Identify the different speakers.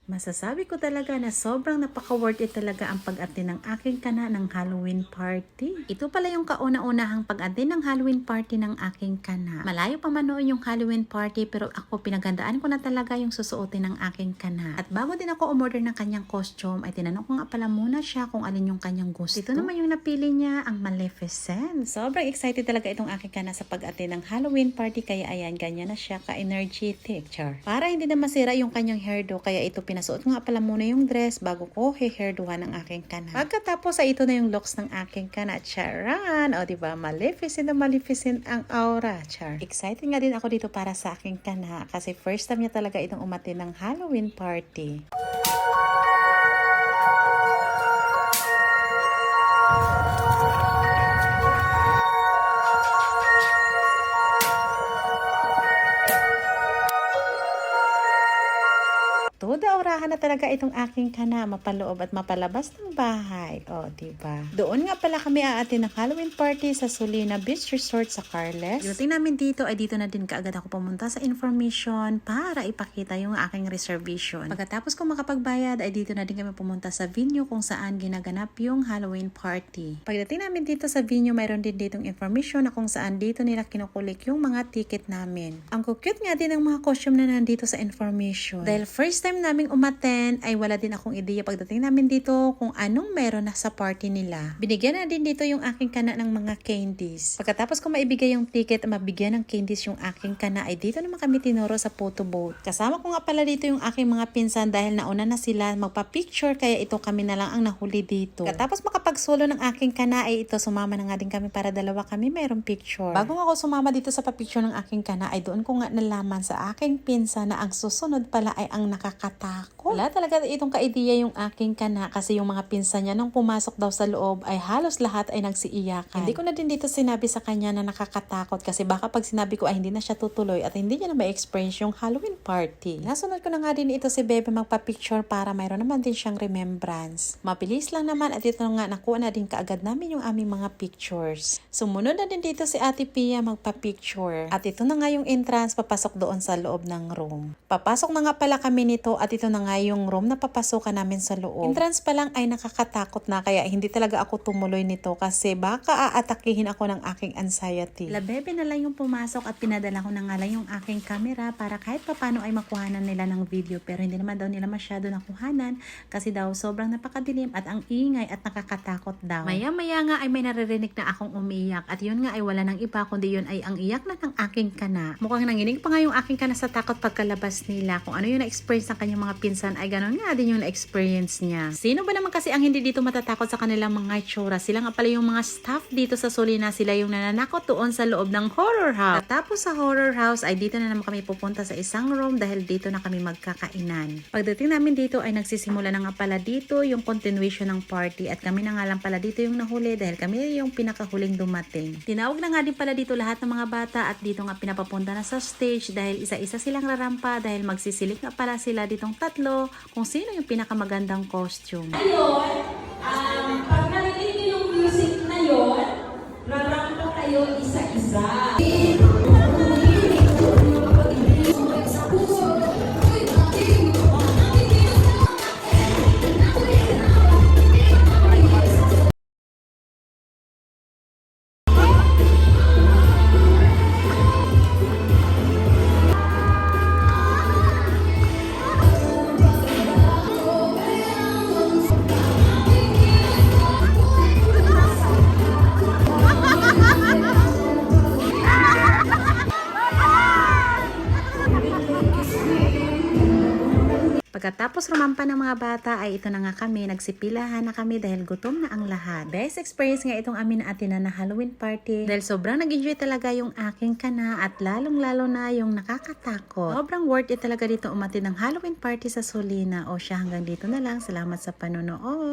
Speaker 1: Masasabi ko talaga na sobrang napaka-worth it talaga ang pag-attend ng aking kana ng Halloween party. Ito pala yung kauna-unahang pag-attend ng Halloween party ng aking kana. Malayo pa man noon yung Halloween party pero ako pinagandaan ko na talaga yung susuotin ng aking kana. At bago din ako umorder ng kanyang costume ay tinanong ko nga pala muna siya kung alin yung kanyang gusto. Ito naman yung napili niya, ang Maleficent. Sobrang excited talaga itong aking kana sa pag-attend ng Halloween party kaya ayan, ganyan na siya ka-energetic. Char. Para hindi na masira yung kanyang hairdo kaya ito pinasuot nga pala muna yung dress bago ko hairdohan ang aking kana. Pagkatapos ay ito na yung looks ng aking kana. Charan! O diba, Maleficent na Maleficent ang aura. Char. Excited nga din ako dito para sa aking kana kasi first time niya talaga itong umatin ng Halloween party. Aurahan na talaga itong aking kana, mapaloob at mapalabas ng bahay. O, diba? Doon nga pala kami aatin ng Halloween party sa Sulina Beach Resort sa Carles. Pagdating namin dito ay dito na din kaagad ako pumunta sa information para ipakita yung aking reservation. Pagkatapos ko makapagbayad ay dito na din kami pumunta sa venue kung saan ginaganap yung Halloween party. Pagdating namin dito sa venue, mayroon din ditong information na kung saan dito nila kinukulik yung mga ticket namin. Ang cute nga din ng mga costume na nandito sa information. Dahil first time namin umaten ay wala din akong ideya pagdating namin dito kung anong meron na sa party nila. Binigyan na din dito yung aking kana ng mga candies. Pagkatapos ko maibigay yung ticket at mabigyan ng candies yung aking kana ay dito naman kami tinuro sa photo booth. Kasama ko nga pala dito yung aking mga pinsan dahil nauna na sila magpa-picture kaya ito kami na lang ang nahuli dito. Pagkatapos makapag-solo ng aking kana ay ito sumama na nga din kami para dalawa kami mayroong picture. Bago nga ako sumama dito sa pa-picture ng aking kana ay doon ko nga nalaman sa aking pinsan na ang susunod pala ay ang nakakatakot. Wala talaga itong ka-ideya yung aking kana kasi yung mga pinsan niya nung pumasok daw sa loob ay halos lahat ay nagsiiyakan. Hindi ko na din dito sinabi sa kanya na nakakatakot kasi baka pag sinabi ko ay hindi na siya tutuloy at hindi niya na ma-experience yung Halloween party. Nasunod ko na nga din ito si Bebe magpa-picture para mayroon naman din siyang remembrance. Mabilis lang naman at ito nga nakuha na din kaagad namin yung aming mga pictures. Sumunod na din dito si Ate Pia magpa-picture. At ito na nga yung entrance papasok doon sa loob ng room. Papasok na nga pala kami nito at ito na nga yung room na papasokan namin sa loob. Entrance pa lang ay nakakatakot na kaya hindi talaga ako tumuloy nito kasi baka aatakihin ako ng aking anxiety. La Bebe na lang yung pumasok at pinadala ko na nga lang yung aking camera para kahit papano ay makuhanan nila ng video pero hindi naman daw nila masyado nakuhanan kasi daw sobrang napakadilim at ang ingay at nakakatakot daw. Maya-maya nga ay may naririnig na akong umiyak at yun nga ay wala nang iba kundi yun ay ang iyak na ng aking kana. Mukhang nanginig pa nga yung aking kana sa takot pagkalabas nila. Kung ano yung na-experience ng kanyang mga pinsan ay ganun nga din yung na-experience niya. Sino ba naman kasi ang hindi dito matatakot sa kanilang mga itsura? Sila nga pala yung mga staff dito sa Sulina. Sila yung nananakot doon sa loob ng horror house. At tapos sa horror house ay dito na naman kami pupunta sa isang room dahil dito na kami magkakainan. Pagdating namin dito ay nagsisimula na nga pala dito yung continuation ng party at kami na nga lang pala dito yung nahuli dahil kami yung pinakahuling dumating. Tinawag na nga din pala dito lahat ng mga bata at dito nga pinapapunta na sa stage dahil isa-isa silang rarampa dahil magsisilip nga pala sila ditong tatlo kung sino yung pinakamagandang costume.
Speaker 2: Ngayon, pag narinig niyo yung music na yun, rarampa kayo isa-isa.
Speaker 1: Pagkatapos rumampa ng mga bata ay ito na nga kami, nagsipilahan na kami dahil gutom na ang lahat. Best experience nga itong amin na atin na Halloween party dahil sobrang nag-enjoy talaga yung aking kana at lalong-lalo na yung nakakatakot. Sobrang worth it talaga dito umatin ng Halloween party sa Sulina. O siya hanggang dito na lang. Salamat sa panonood.